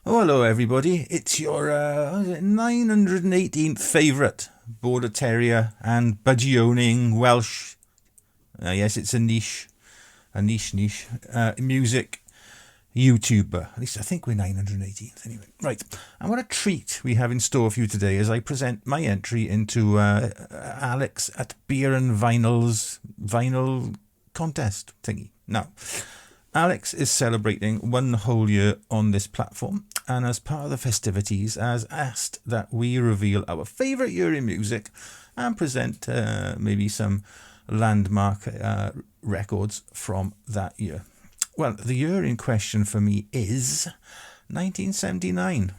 Oh, hello everybody. It's your 918th favourite Border Terrier and budgie owning Welsh. Yes, it's a niche music YouTuber. At least I think we're 918th anyway. Right, and what a treat we have in store for you today as I present my entry into Alex at Beer and Vinyl's vinyl contest thingy. Now, Alex is celebrating 1 whole year on this platform, and as part of the festivities has asked that we reveal our favourite year in music and present maybe some landmark records from that year. Well, the year in question for me is 1979.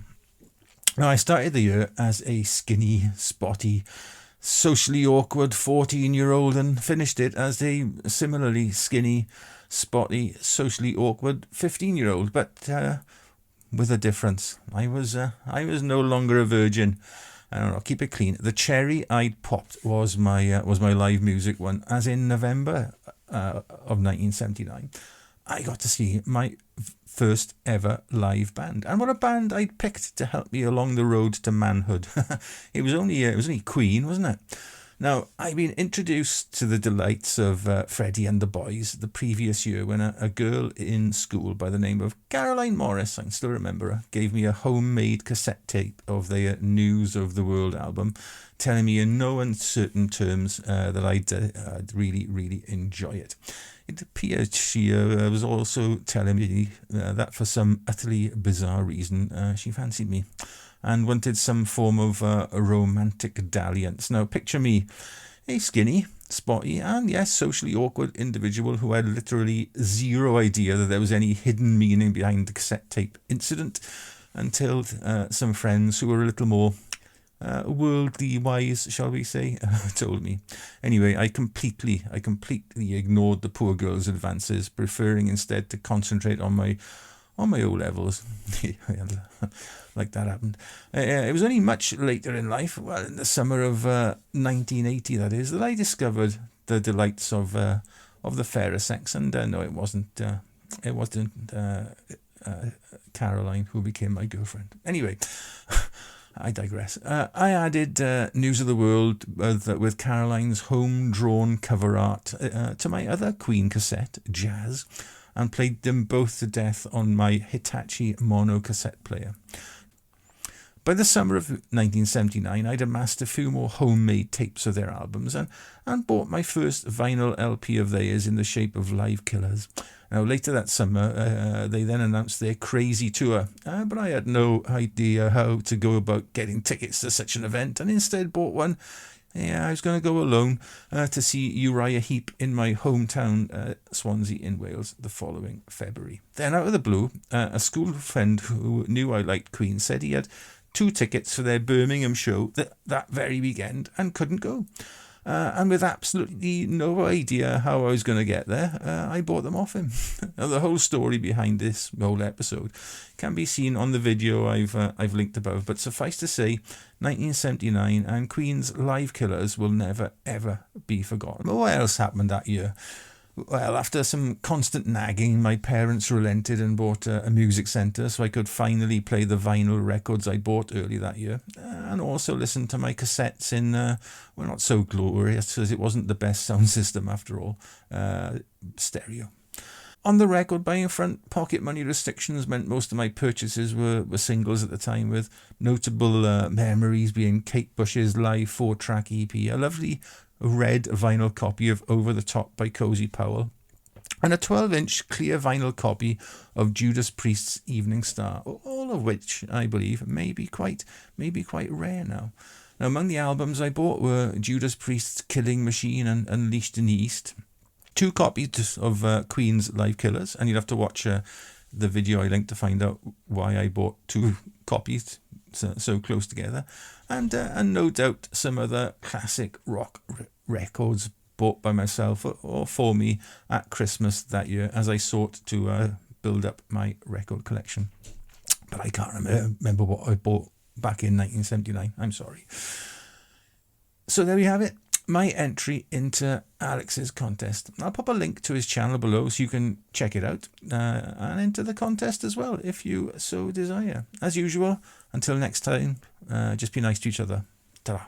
Now, I started the year as a skinny, spotty, socially awkward 14-year-old and finished it as a similarly skinny, spotty, socially awkward 15-year-old, but with a difference. I was no longer a virgin. I don't know. Keep it clean. The cherry I'd popped was my live music one, as in November of 1979. I got to see my first ever live band, and what a band I'd picked to help me along the road to manhood. It was only Queen, wasn't it? Now, I've been introduced to the delights of Freddie and the Boys the previous year when a girl in school by the name of Caroline Morris, I can still remember her, gave me a homemade cassette tape of their News of the World album, telling me in no uncertain terms that I'd really, really enjoy it. It appeared she was also telling me that for some utterly bizarre reason she fancied me and wanted some form of a romantic dalliance. Now, picture me, a skinny, spotty, and yes, socially awkward individual who had literally zero idea that there was any hidden meaning behind the cassette tape incident until some friends who were a little more worldly wise, shall we say, told me. Anyway, I completely ignored the poor girl's advances, preferring instead to concentrate on my O levels. Like that happened. It was only much later in life, well, in the summer of 1980, that is, that I discovered the delights of the fairer sex. And no, it wasn't Caroline who became my girlfriend. Anyway. I digress. I added News of the World with Caroline's home-drawn cover art to my other Queen cassette, Jazz, and played them both to death on my Hitachi mono cassette player. By the summer of 1979, I'd amassed a few more homemade tapes of their albums and bought my first vinyl LP of theirs in the shape of Live Killers. Now, later that summer, they then announced their Crazy Tour, but I had no idea how to go about getting tickets to such an event, and instead bought one. Yeah, I was going to go alone to see Uriah Heep in my hometown, Swansea in Wales, the following February. Then, out of the blue, a school friend who knew I liked Queen said he had 2 tickets for their Birmingham show that very weekend and couldn't go. And with absolutely no idea how I was going to get there, I bought them off him. Now, the whole story behind this whole episode can be seen on the video I've linked above, but suffice to say, 1979 and Queen's Live Killers will never, ever be forgotten. What else happened that year? Well, after some constant nagging, my parents relented and bought a music centre so I could finally play the vinyl records I bought early that year, and also listen to my cassettes in, well, not so glorious, because it wasn't the best sound system after all, stereo. On the record buying front, pocket money restrictions meant most of my purchases were singles at the time, with notable memories being Kate Bush's live 4-track EP, a lovely red vinyl copy of Over the Top by Cozy Powell, and a 12-inch clear vinyl copy of Judas Priest's Evening Star, all of which I believe may be quite rare now. Now, among the albums I bought were Judas Priest's Killing Machine and Unleashed in the East, 2 copies of Queen's Live Killers, and you'll have to watch the video I linked to find out why I bought 2 copies so close together, and no doubt some other classic rock records bought by myself or for me at Christmas that year as I sought to build up my record collection. But I can't remember what I bought back in 1979. I'm sorry. So there we have it. my entry into Alex's contest. I'll pop a link to his channel below so you can check it out and enter the contest as well if you so desire. As usual, until next time, just be nice to each other. Ta-ra.